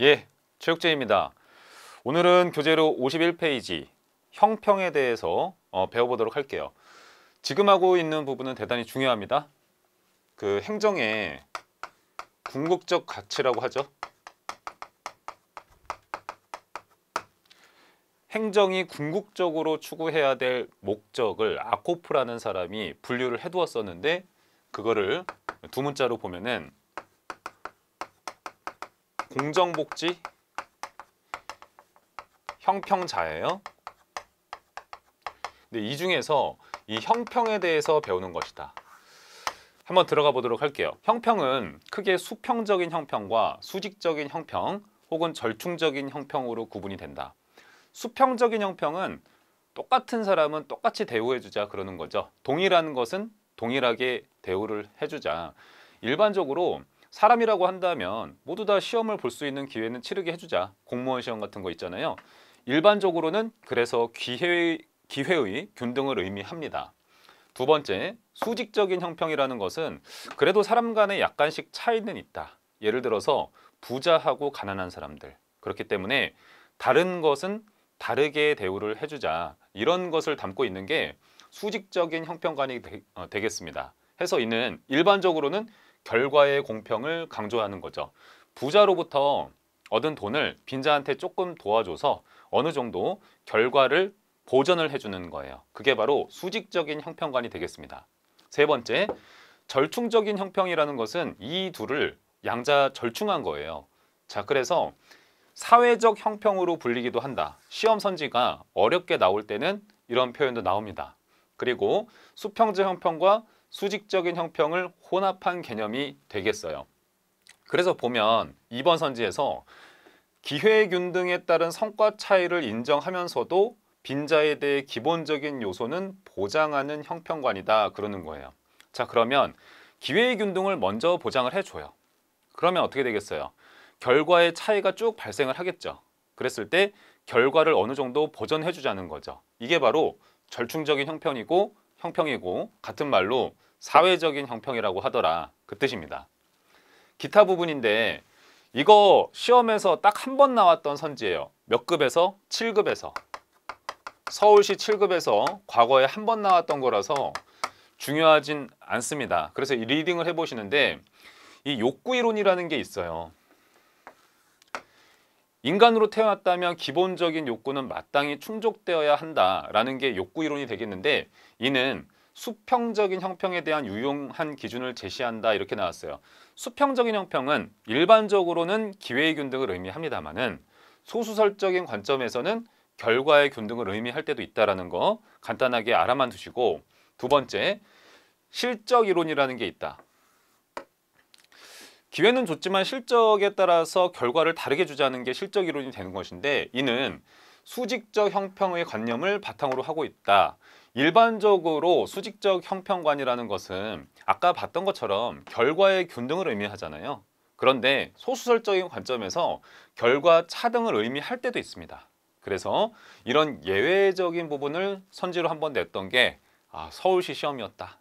예, 체육재입니다. 오늘은 교재로 51페이지 형평에 대해서 배워보도록 할게요. 지금 하고 있는 부분은 대단히 중요합니다. 그 행정의 궁극적 가치라고 하죠. 행정이 궁극적으로 추구해야 될 목적을 아코프라는 사람이 분류를 해두었었는데 그거를 두 문자로 보면은 공정복지 형평자예요. 근데 이 중에서 이 형평에 대해서 배우는 것이다. 한번 들어가 보도록 할게요. 형평은 크게 수평적인 형평과 수직적인 형평 혹은 절충적인 형평으로 구분이 된다. 수평적인 형평은 똑같은 사람은 똑같이 대우해주자 그러는 거죠. 동일한 것은 동일하게 대우를 해주자. 일반적으로 사람이라고 한다면 모두 다 시험을 볼 수 있는 기회는 치르게 해주자. 공무원 시험 같은 거 있잖아요. 일반적으로는 그래서 기회의 균등을 의미합니다. 두 번째, 수직적인 형평이라는 것은 그래도 사람 간에 약간씩 차이는 있다. 예를 들어서 부자하고 가난한 사람들. 그렇기 때문에 다른 것은 다르게 대우를 해주자. 이런 것을 담고 있는 게 수직적인 형평관이 되겠습니다. 해서 이는 일반적으로는 결과의 공평을 강조하는 거죠. 부자로부터 얻은 돈을 빈자한테 조금 도와줘서 어느 정도 결과를 보전을 해주는 거예요. 그게 바로 수직적인 형평관이 되겠습니다. 세 번째, 절충적인 형평이라는 것은 이 둘을 양자 절충한 거예요. 자, 그래서 사회적 형평으로 불리기도 한다. 시험 선지가 어렵게 나올 때는 이런 표현도 나옵니다. 그리고 수평적 형평과 수직적인 형평을 혼합한 개념이 되겠어요. 그래서 보면 이번 선지에서 기회균등에 따른 성과 차이를 인정하면서도 빈자에 대해 기본적인 요소는 보장하는 형평관이다 그러는 거예요. 자, 그러면 기회균등을 먼저 보장을 해줘요. 그러면 어떻게 되겠어요? 결과의 차이가 쭉 발생을 하겠죠. 그랬을 때 결과를 어느 정도 보전해주자는 거죠. 이게 바로 절충적인 형평이고 같은 말로 사회적인 형평이라고 하더라 그 뜻입니다. 기타 부분인데 이거 시험에서 딱 한 번 나왔던 선지예요. 몇 급에서? 7급에서. 서울시 7급에서 과거에 한 번 나왔던 거라서 중요하진 않습니다. 그래서 이 리딩을 해보시는데 이 욕구이론이라는 게 있어요. 인간으로 태어났다면 기본적인 욕구는 마땅히 충족되어야 한다라는 게 욕구이론이 되겠는데 이는 수평적인 형평에 대한 유용한 기준을 제시한다 이렇게 나왔어요. 수평적인 형평은 일반적으로는 기회의 균등을 의미합니다만은 소수설적인 관점에서는 결과의 균등을 의미할 때도 있다는 거 간단하게 알아만 두시고, 두 번째, 실적 이론이라는 게 있다. 기회는 좋지만 실적에 따라서 결과를 다르게 주자는 게 실적 이론이 되는 것인데 이는 수직적 형평의 관념을 바탕으로 하고 있다. 일반적으로 수직적 형평관이라는 것은 아까 봤던 것처럼 결과의 균등을 의미하잖아요. 그런데 소수설적인 관점에서 결과 차등을 의미할 때도 있습니다. 그래서 이런 예외적인 부분을 선지로 한번 냈던 게 서울시 시험이었다.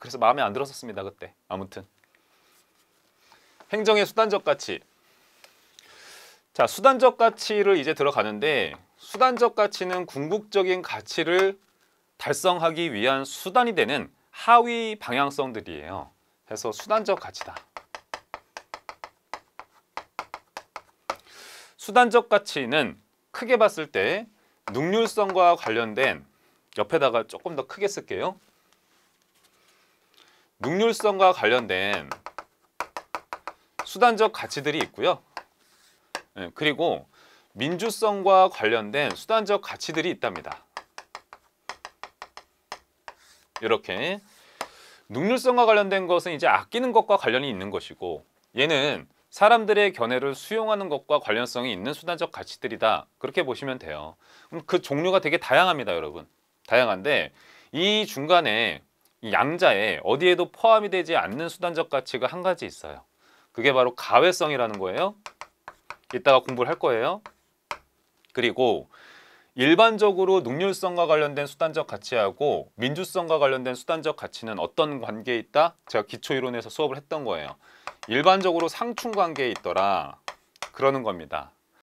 그래서 마음에 안 들었었습니다 그때. 아무튼 행정의 수단적 가치. 자, 수단적 가치를 이제 들어가는데 수단적 가치는 궁극적인 가치를 달성하기 위한 수단이 되는 하위 방향성들이에요. 그래서 수단적 가치다. 수단적 가치는 크게 봤을 때 능률성과 관련된, 옆에다가 조금 더 크게 쓸게요. 능률성과 관련된 수단적 가치들이 있고요. 그리고 민주성과 관련된 수단적 가치들이 있답니다. 이렇게 능률성과 관련된 것은 이제 아끼는 것과 관련이 있는 것이고 얘는 사람들의 견해를 수용하는 것과 관련성이 있는 수단적 가치들이다. 그렇게 보시면 돼요. 그 종류가 되게 다양합니다, 여러분. 다양한데 이 중간에 이 양자에 어디에도 포함이 되지 않는 수단적 가치가 한 가지 있어요. 그게 바로 가외성이라는 거예요. 이따가 공부를 할 거예요. 그리고 일반적으로 능률성과 관련된 수단적 가치하고 민주성과 관련된 수단적 가치는 어떤 관계에 있다? 제가 기초이론에서 수업을 했던 거예요. 일반적으로 상충 관계에 있더라. 그러는 겁니다.